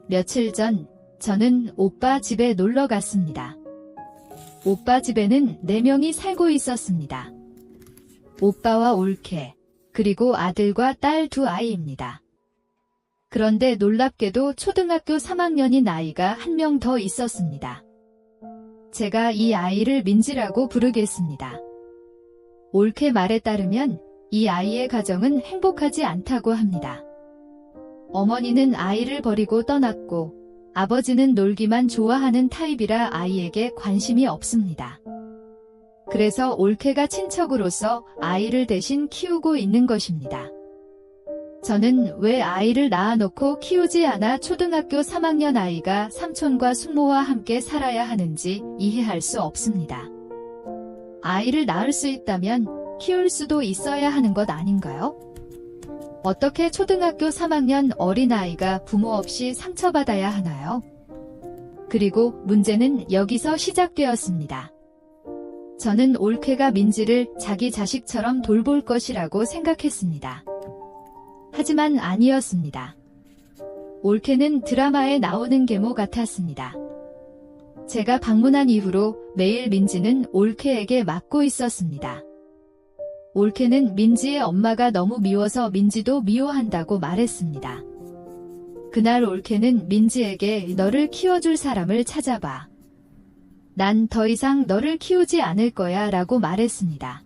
며칠 전 저는 오빠 집에 놀러 갔습니다. 오빠 집에는 4명이 살고 있었습니다. 오빠와 올케, 그리고 아들과 딸 2아이입니다. 그런데 놀랍게도 초등학교 3학년인 아이가 1명 더 있었습니다. 제가 이 아이를 민지라고 부르겠습니다. 올케 말에 따르면 이 아이의 가정은 행복하지 않다고 합니다. 어머니는 아이를 버리고 떠났고 아버지는 놀기만 좋아하는 타입이라 아이에게 관심이 없습니다. 그래서 올케가 친척으로서 아이를 대신 키우고 있는 것입니다. 저는 왜 아이를 낳아놓고 키우지 않아 초등학교 3학년 아이가 삼촌과 숙모와 함께 살아야 하는지 이해할 수 없습니다. 아이를 낳을 수 있다면 키울 수도 있어야 하는 것 아닌가요? 어떻게 초등학교 3학년 어린아이가 부모 없이 상처받아야 하나요? 그리고 문제는 여기서 시작되었습니다. 저는 올케가 민지를 자기 자식처럼 돌볼 것이라고 생각했습니다. 하지만 아니었습니다. 올케는 드라마에 나오는 계모 같았습니다. 제가 방문한 이후로 매일 민지는 올케에게 맞고 있었습니다. 올케는 민지의 엄마가 너무 미워서 민지도 미워한다고 말했습니다. 그날 올케는 민지에게 너를 키워줄 사람을 찾아봐. 난 더 이상 너를 키우지 않을 거야 라고 말했습니다.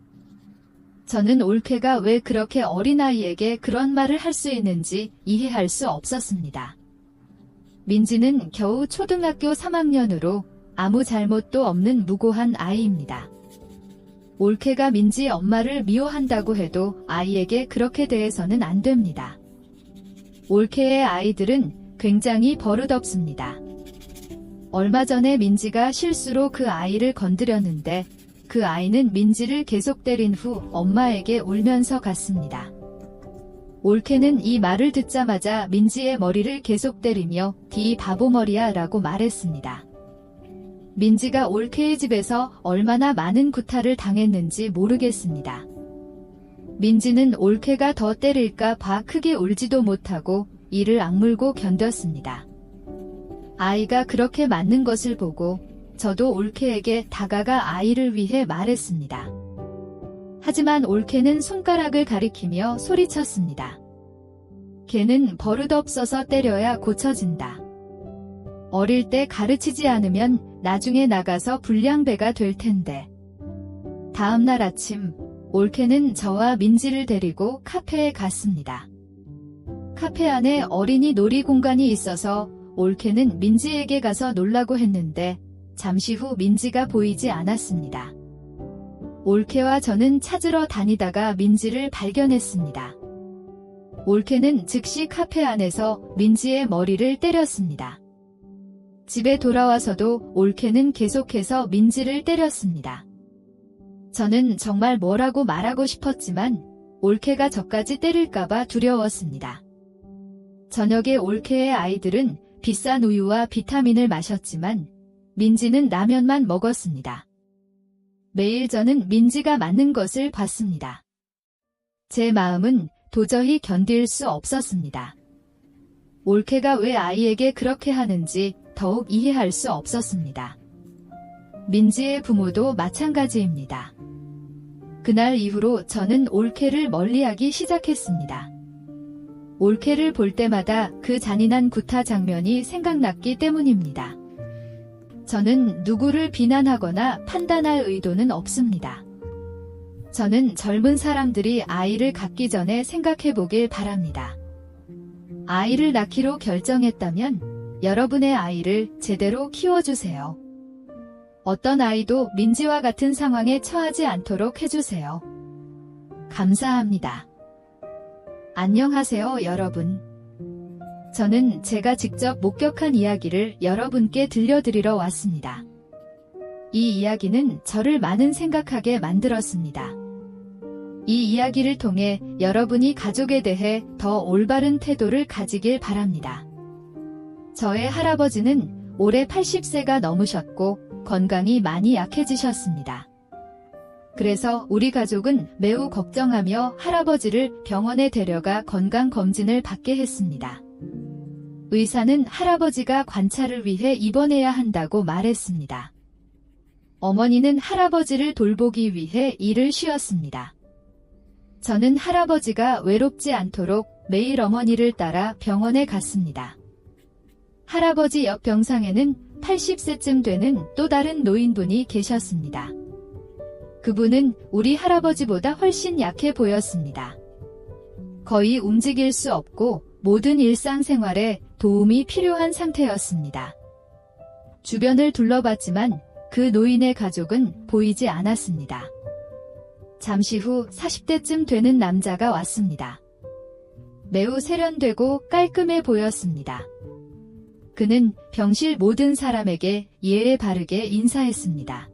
저는 올케가 왜 그렇게 어린아이에게 그런 말을 할 수 있는지 이해할 수 없었습니다. 민지는 겨우 초등학교 3학년으로 아무 잘못도 없는 무고한 아이입니다. 올케가 민지의 엄마를 미워한다고 해도 아이에게 그렇게 대해서는 안 됩니다. 올케의 아이들은 굉장히 버릇없습니다. 얼마 전에 민지가 실수로 그 아이를 건드렸는데 그 아이는 민지를 계속 때린 후 엄마에게 울면서 갔습니다. 올케는 이 말을 듣자마자 민지의 머리를 계속 때리며 네 바보머리야 라고 말했습니다. 민지가 올케의 집에서 얼마나 많은 구타를 당했는지 모르겠습니다. 민지는 올케가 더 때릴까 봐 크게 울지도 못하고 이를 악물고 견뎠습니다. 아이가 그렇게 맞는 것을 보고 저도 올케에게 다가가 아이를 위해 말했습니다. 하지만 올케는 손가락을 가리키며 소리쳤습니다. 걔는 버릇없어서 때려야 고쳐진다. 어릴 때 가르치지 않으면 나중에 나가서 불량배가 될 텐데. 다음 날 아침, 올케는 저와 민지를 데리고 카페에 갔습니다. 카페 안에 어린이 놀이 공간이 있어서 올케는 민지에게 가서 놀라고 했는데 잠시 후 민지가 보이지 않았습니다. 올케와 저는 찾으러 다니다가 민지를 발견했습니다. 올케는 즉시 카페 안에서 민지의 머리를 때렸습니다. 집에 돌아와서도 올케는 계속해서 민지를 때렸습니다. 저는 정말 뭐라고 말하고 싶었지만 올케가 저까지 때릴까봐 두려웠습니다. 저녁에 올케의 아이들은 비싼 우유와 비타민을 마셨지만 민지는 라면만 먹었습니다. 매일 저는 민지가 맞는 것을 봤습니다. 제 마음은 도저히 견딜 수 없었습니다. 올케가 왜 아이에게 그렇게 하는지 더욱 이해할 수 없었습니다. 민지의 부모도 마찬가지입니다. 그날 이후로 저는 올케를 멀리하기 시작했습니다. 올케를 볼 때마다 그 잔인한 구타 장면이 생각났기 때문입니다. 저는 누구를 비난하거나 판단할 의도는 없습니다. 저는 젊은 사람들이 아이를 갖기 전에 생각해 보길 바랍니다. 아이를 낳기로 결정했다면 여러분의 아이를 제대로 키워주세요. 어떤 아이도 민지와 같은 상황에 처하지 않도록 해주세요. 감사합니다. 안녕하세요, 여러분. 저는 제가 직접 목격한 이야기를 여러분께 들려드리러 왔습니다. 이 이야기는 저를 많은 생각하게 만들었습니다. 이 이야기를 통해 여러분이 가족에 대해 더 올바른 태도를 가지길 바랍니다. 저의 할아버지는 올해 80세가 넘으셨고 건강이 많이 약해지셨습니다. 그래서 우리 가족은 매우 걱정하며 할아버지를 병원에 데려가 건강검진을 받게 했습니다. 의사는 할아버지가 관찰을 위해 입원해야 한다고 말했습니다. 어머니는 할아버지를 돌보기 위해 일을 쉬었습니다. 저는 할아버지가 외롭지 않도록 매일 어머니를 따라 병원에 갔습니다. 할아버지 옆 병상에는 80세쯤 되는 또 다른 노인분이 계셨습니다. 그분은 우리 할아버지보다 훨씬 약해 보였습니다. 거의 움직일 수 없고 모든 일상생활에 도움이 필요한 상태였습니다. 주변을 둘러봤지만 그 노인의 가족은 보이지 않았습니다. 잠시 후 40대쯤 되는 남자가 왔습니다. 매우 세련되고 깔끔해 보였습니다. 그는 병실 모든 사람에게 예의 바르게 인사했습니다.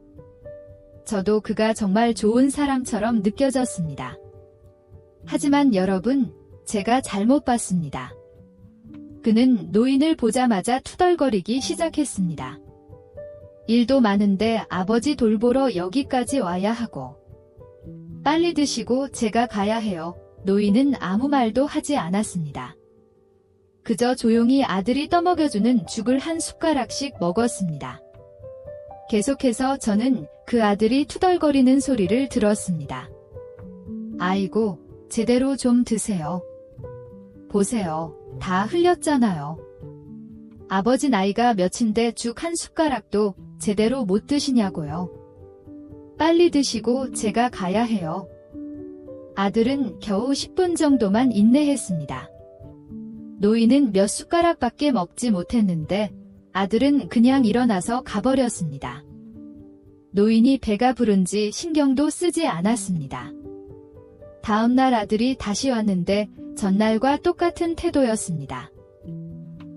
저도 그가 정말 좋은 사람처럼 느껴졌습니다. 하지만 여러분, 제가 잘못 봤습니다. 그는 노인을 보자마자 투덜거리기 시작했습니다. 일도 많은데 아버지 돌보러 여기까지 와야 하고. 빨리 드시고 제가 가야 해요. 노인은 아무 말도 하지 않았습니다. 그저 조용히 아들이 떠먹여주는 죽을 한 숟가락씩 먹었습니다. 계속해서 저는 그 아들이 투덜거리는 소리를 들었습니다. 아이고, 제대로 좀 드세요. 보세요. 다 흘렸잖아요. 아버지 나이가 몇인데 죽 한 숟가락도 제대로 못 드시냐고요. 빨리 드시고 제가 가야 해요. 아들은 겨우 10분 정도만 인내했습니다. 노인은 몇 숟가락밖에 먹지 못했는데 아들은 그냥 일어나서 가버렸습니다. 노인이 배가 부른지 신경도 쓰지 않았습니다. 다음날 아들이 다시 왔는데 전날과 똑같은 태도였습니다.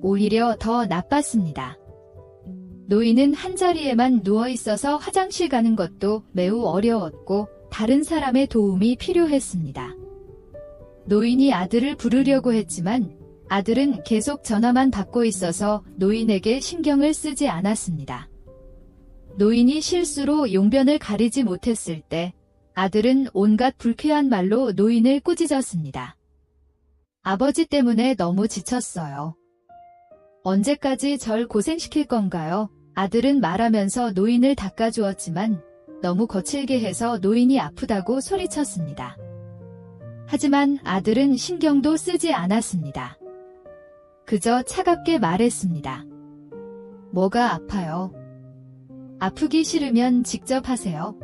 오히려 더 나빴습니다. 노인은 한자리에만 누워있어서 화장실 가는 것도 매우 어려웠고 다른 사람의 도움이 필요했습니다. 노인이 아들을 부르려고 했지만 아들은 계속 전화만 받고 있어서 노인에게 신경을 쓰지 않았습니다. 노인이 실수로 용변을 가리지 못했을 때 아들은 온갖 불쾌한 말로 노인을 꾸짖었습니다. 아버지 때문에 너무 지쳤어요. 언제까지 절 고생시킬 건가요? 아들은 말하면서 노인을 닦아주었지만 너무 거칠게 해서 노인이 아프다고 소리쳤습니다. 하지만 아들은 신경도 쓰지 않았습니다. 그저 차갑게 말했습니다. 뭐가 아파요? 아프기 싫으면 직접 하세요.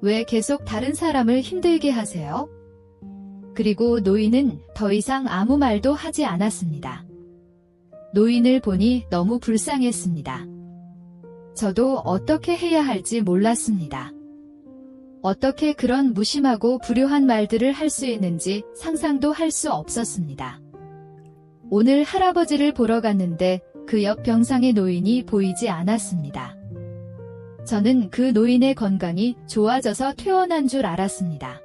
왜 계속 다른 사람을 힘들게 하세요? 그리고 노인은 더 이상 아무 말도 하지 않았습니다. 노인을 보니 너무 불쌍했습니다. 저도 어떻게 해야 할지 몰랐습니다. 어떻게 그런 무심하고 불효한 말들을 할 수 있는지 상상도 할 수 없었습니다. 오늘 할아버지를 보러 갔는데 그 옆 병상의 노인이 보이지 않았습니다. 저는 그 노인의 건강이 좋아져서 퇴원한 줄 알았습니다.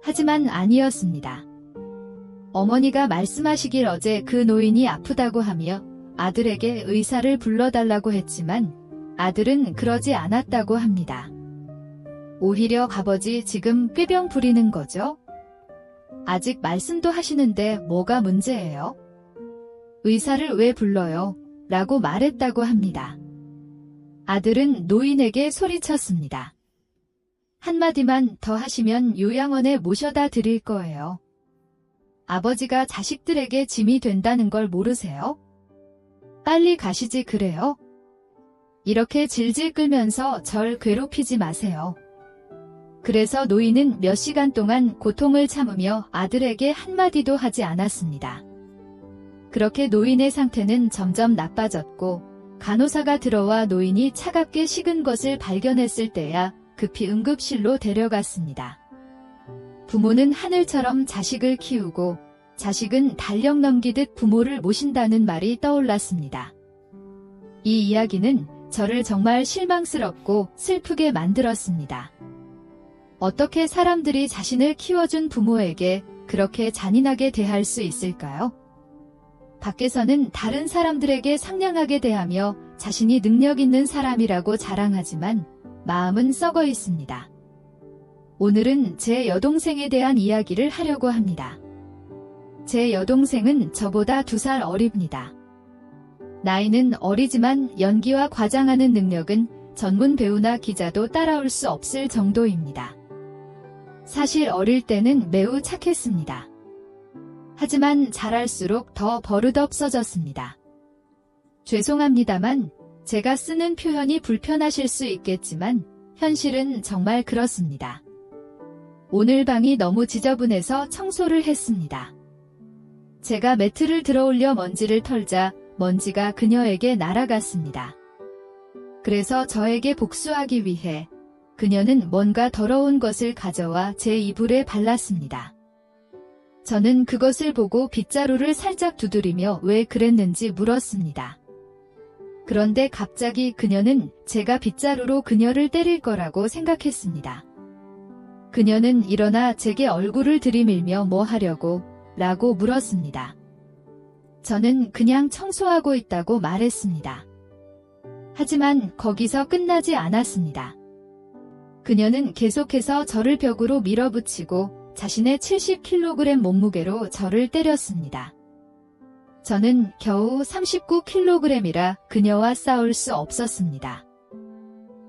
하지만 아니었습니다. 어머니가 말씀하시길 어제 그 노인이 아프다고 하며 아들에게 의사를 불러달라고 했지만 아들은 그러지 않았다고 합니다. 오히려 아버지 지금 꾀병 부리는 거죠? 아직 말씀도 하시는데 뭐가 문제예요? 의사를 왜 불러요? 라고 말했다고 합니다. 아들은 노인에게 소리쳤습니다. 한마디만 더 하시면 요양원에 모셔다 드릴 거예요. 아버지가 자식들에게 짐이 된다는 걸 모르세요? 빨리 가시지 그래요? 이렇게 질질 끌면서 절 괴롭히지 마세요. 그래서 노인은 몇 시간 동안 고통을 참으며 아들에게 한마디도 하지 않았습니다. 그렇게 노인의 상태는 점점 나빠졌고 간호사가 들어와 노인이 차갑게 식은 것을 발견했을 때야 급히 응급실로 데려갔습니다. 부모는 하늘처럼 자식을 키우고 자식은 달력 넘기듯 부모를 모신다는 말이 떠올랐습니다. 이 이야기는 저를 정말 실망스럽고 슬프게 만들었습니다. 어떻게 사람들이 자신을 키워준 부모에게 그렇게 잔인하게 대할 수 있을까요? 밖에서는 다른 사람들에게 상냥하게 대하며 자신이 능력 있는 사람이라고 자랑하지만 마음은 썩어 있습니다. 오늘은 제 여동생에 대한 이야기를 하려고 합니다. 제 여동생은 저보다 2살 어립니다. 나이는 어리지만 연기와 과장하는 능력은 전문 배우나 기자도 따라올 수 없을 정도입니다. 사실 어릴 때는 매우 착했습니다. 하지만 자랄수록 더 버릇없어졌습니다. 죄송합니다만 제가 쓰는 표현이 불편하실 수 있겠지만 현실은 정말 그렇습니다. 오늘 방이 너무 지저분해서 청소를 했습니다. 제가 매트를 들어올려 먼지를 털자 먼지가 그녀에게 날아갔습니다. 그래서 저에게 복수하기 위해 그녀는 뭔가 더러운 것을 가져와 제 이불에 발랐습니다. 저는 그것을 보고 빗자루를 살짝 두드리며 왜 그랬는지 물었습니다. 그런데 갑자기 그녀는 제가 빗자루로 그녀를 때릴 거라고 생각했습니다. 그녀는 일어나 제게 얼굴을 들이밀며 뭐 하려고? 라고 물었습니다. 저는 그냥 청소하고 있다고 말했습니다. 하지만 거기서 끝나지 않았습니다. 그녀는 계속해서 저를 벽으로 밀어붙이고 자신의 70kg 몸무게로 저를 때렸습니다. 저는 겨우 39kg이라 그녀와 싸울 수 없었습니다.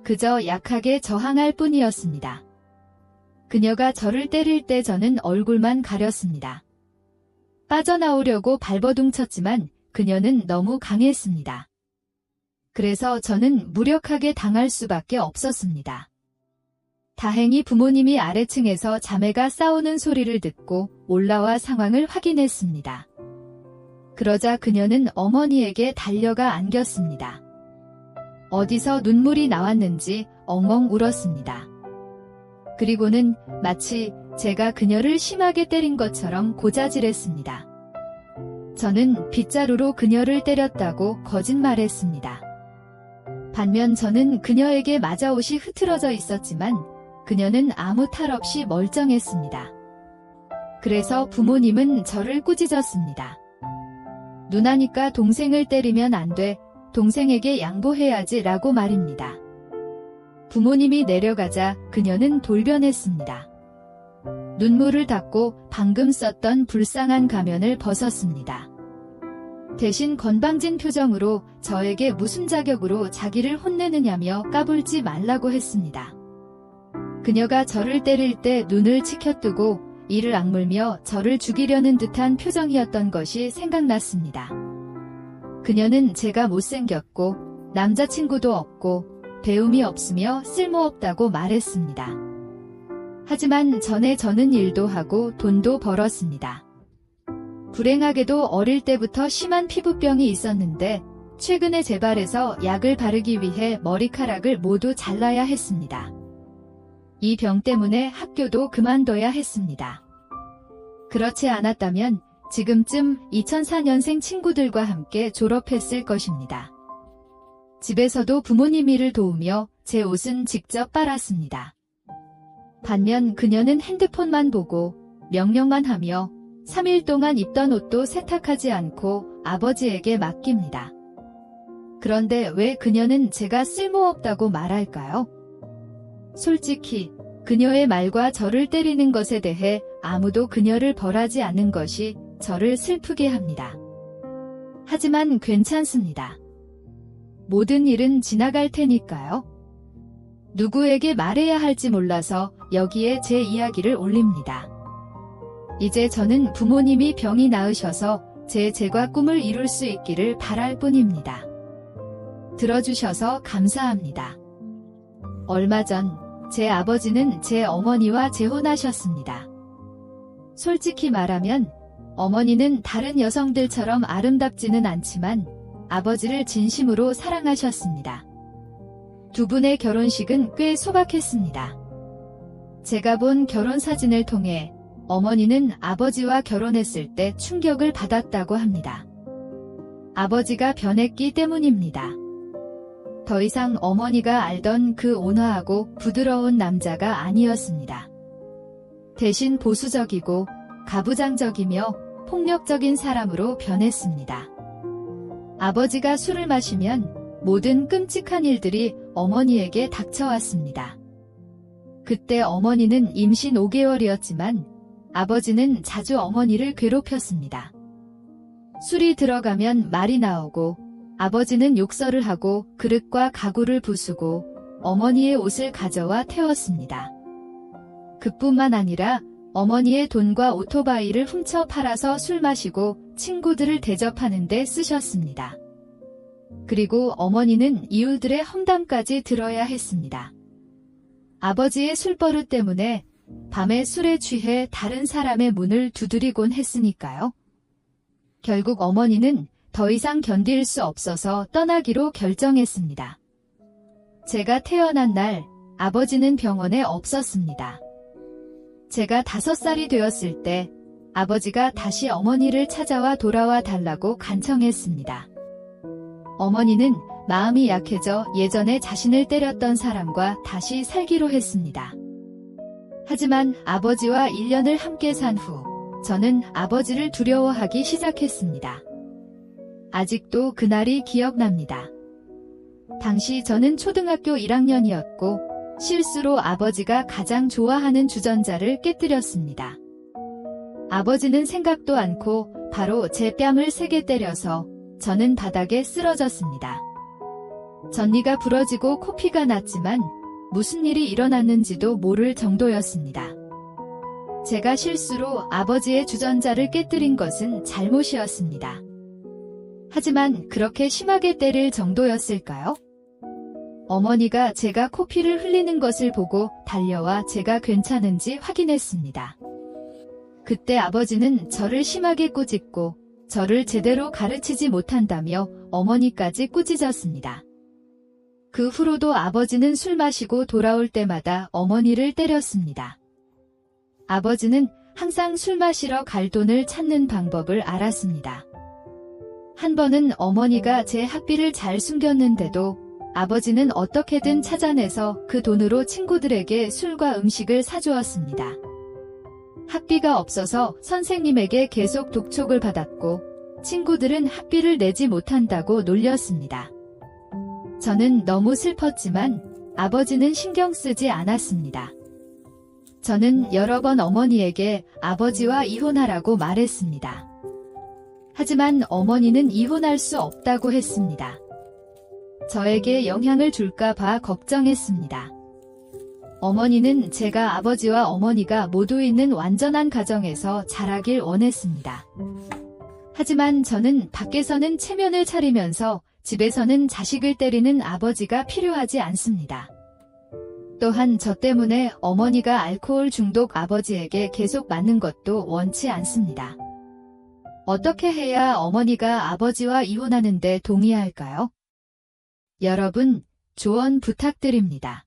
그저 약하게 저항할 뿐이었습니다. 그녀가 저를 때릴 때 저는 얼굴만 가렸습니다. 빠져나오려고 발버둥 쳤지만 그녀는 너무 강했습니다. 그래서 저는 무력하게 당할 수밖에 없었습니다. 다행히 부모님이 아래층에서 자매가 싸우는 소리를 듣고 올라와 상황을 확인했습니다. 그러자 그녀는 어머니에게 달려가 안겼습니다. 어디서 눈물이 나왔는지 엉엉 울었습니다. 그리고는 마치 제가 그녀를 심하게 때린 것처럼 고자질했습니다. 저는 빗자루로 그녀를 때렸다고 거짓말했습니다. 반면 저는 그녀에게 맞아 옷이 흐트러져 있었지만 그녀는 아무 탈 없이 멀쩡했습니다. 그래서 부모님은 저를 꾸짖었습니다. 누나니까 동생을 때리면 안 돼, 동생에게 양보해야지 라고 말입니다. 부모님이 내려가자 그녀는 돌변했습니다. 눈물을 닦고 방금 썼던 불쌍한 가면을 벗었습니다. 대신 건방진 표정으로 저에게 무슨 자격으로 자기를 혼내느냐며 까불지 말라고 했습니다. 그녀가 저를 때릴 때 눈을 치켜뜨고 이를 악물며 저를 죽이려는 듯한 표정이었던 것이 생각났습니다. 그녀는 제가 못생겼고 남자친구도 없고 배움이 없으며 쓸모없다고 말했습니다. 하지만 전에 저는 일도 하고 돈도 벌었습니다. 불행하게도 어릴 때부터 심한 피부병이 있었는데 최근에 재발해서 약을 바르기 위해 머리카락을 모두 잘라야 했습니다. 이 병 때문에 학교도 그만둬야 했습니다. 그렇지 않았다면 지금쯤 2004년생 친구들과 함께 졸업했을 것입니다. 집에서도 부모님 일을 도우며 제 옷은 직접 빨았습니다. 반면 그녀는 핸드폰만 보고 명령만 하며 3일 동안 입던 옷도 세탁하지 않고 아버지에게 맡깁니다. 그런데 왜 그녀는 제가 쓸모없다고 말할까요? 솔직히 그녀의 말과 저를 때리는 것에 대해 아무도 그녀를 벌하지 않는 것이 저를 슬프게 합니다. 하지만 괜찮습니다. 모든 일은 지나갈 테니까요. 누구에게 말해야 할지 몰라서 여기에 제 이야기를 올립니다. 이제 저는 부모님이 병이 나으셔서 제 재과 꿈을 이룰 수 있기를 바랄 뿐입니다. 들어주셔서 감사합니다. 얼마 전 제 아버지는 제 어머니와 재혼하셨습니다. 솔직히 말하면 어머니는 다른 여성들처럼 아름답지는 않지만 아버지를 진심으로 사랑하셨습니다. 두 분의 결혼식은 꽤 소박했습니다. 제가 본 결혼 사진을 통해 어머니는 아버지와 결혼했을 때 충격을 받았다고 합니다. 아버지가 변했기 때문입니다. 더 이상 어머니가 알던 그 온화하고 부드러운 남자가 아니었습니다. 대신 보수적이고 가부장적이며 폭력적인 사람으로 변했습니다. 아버지가 술을 마시면 모든 끔찍한 일들이 어머니에게 닥쳐왔습니다. 그때 어머니는 임신 5개월이었지만 아버지는 자주 어머니를 괴롭혔습니다. 술이 들어가면 말이 나오고 아버지는 욕설을 하고 그릇과 가구를 부수고 어머니의 옷을 가져와 태웠습니다. 그뿐만 아니라 어머니의 돈과 오토바이를 훔쳐 팔아서 술 마시고 친구들을 대접하는 데 쓰셨습니다. 그리고 어머니는 이웃들의 험담까지 들어야 했습니다. 아버지의 술버릇 때문에 밤에 술에 취해 다른 사람의 문을 두드리곤 했으니까요. 결국 어머니는 더 이상 견딜 수 없어서 떠나기로 결정했습니다. 제가 태어난 날 아버지는 병원에 없었습니다. 제가 5살이 되었을 때 아버지가 다시 어머니를 찾아와 돌아와 달라고 간청했습니다. 어머니는 마음이 약해져 예전에 자신을 때렸던 사람과 다시 살기로 했습니다. 하지만 아버지와 1년을 함께 산 후 저는 아버지를 두려워하기 시작했습니다. 아직도 그날이 기억납니다. 당시 저는 초등학교 1학년이었고 실수로 아버지가 가장 좋아하는 주전자를 깨뜨렸습니다. 아버지는 생각도 않고 바로 제 뺨을 세게 때려서 저는 바닥에 쓰러졌습니다. 전니가 부러지고 코피가 났지만 무슨 일이 일어났는지도 모를 정도였습니다. 제가 실수로 아버지의 주전자를 깨뜨린 것은 잘못이었습니다. 하지만 그렇게 심하게 때릴 정도였을까요? 어머니가 제가 코피를 흘리는 것을 보고 달려와 제가 괜찮은지 확인했습니다. 그때 아버지는 저를 심하게 꾸짖고 저를 제대로 가르치지 못한다며 어머니까지 꾸짖었습니다. 그 후로도 아버지는 술 마시고 돌아올 때마다 어머니를 때렸습니다. 아버지는 항상 술 마시러 갈 돈을 찾는 방법을 알았습니다. 한 번은 어머니가 제 학비를 잘 숨겼는데도 아버지는 어떻게든 찾아내서 그 돈으로 친구들에게 술과 음식을 사주었습니다. 학비가 없어서 선생님에게 계속 독촉을 받았고 친구들은 학비를 내지 못한다고 놀렸습니다. 저는 너무 슬펐지만 아버지는 신경 쓰지 않았습니다. 저는 여러 번 어머니에게 아버지와 이혼하라고 말했습니다. 하지만 어머니는 이혼할 수 없다고 했습니다. 저에게 영향을 줄까 봐 걱정했습니다. 어머니는 제가 아버지와 어머니가 모두 있는 완전한 가정에서 자라길 원했습니다. 하지만 저는 밖에서는 체면을 차리면서 집에서는 자식을 때리는 아버지가 필요하지 않습니다. 또한 저 때문에 어머니가 알코올 중독 아버지에게 계속 맞는 것도 원치 않습니다. 어떻게 해야 어머니가 아버지와 이혼하는데 동의할까요? 여러분, 조언 부탁드립니다.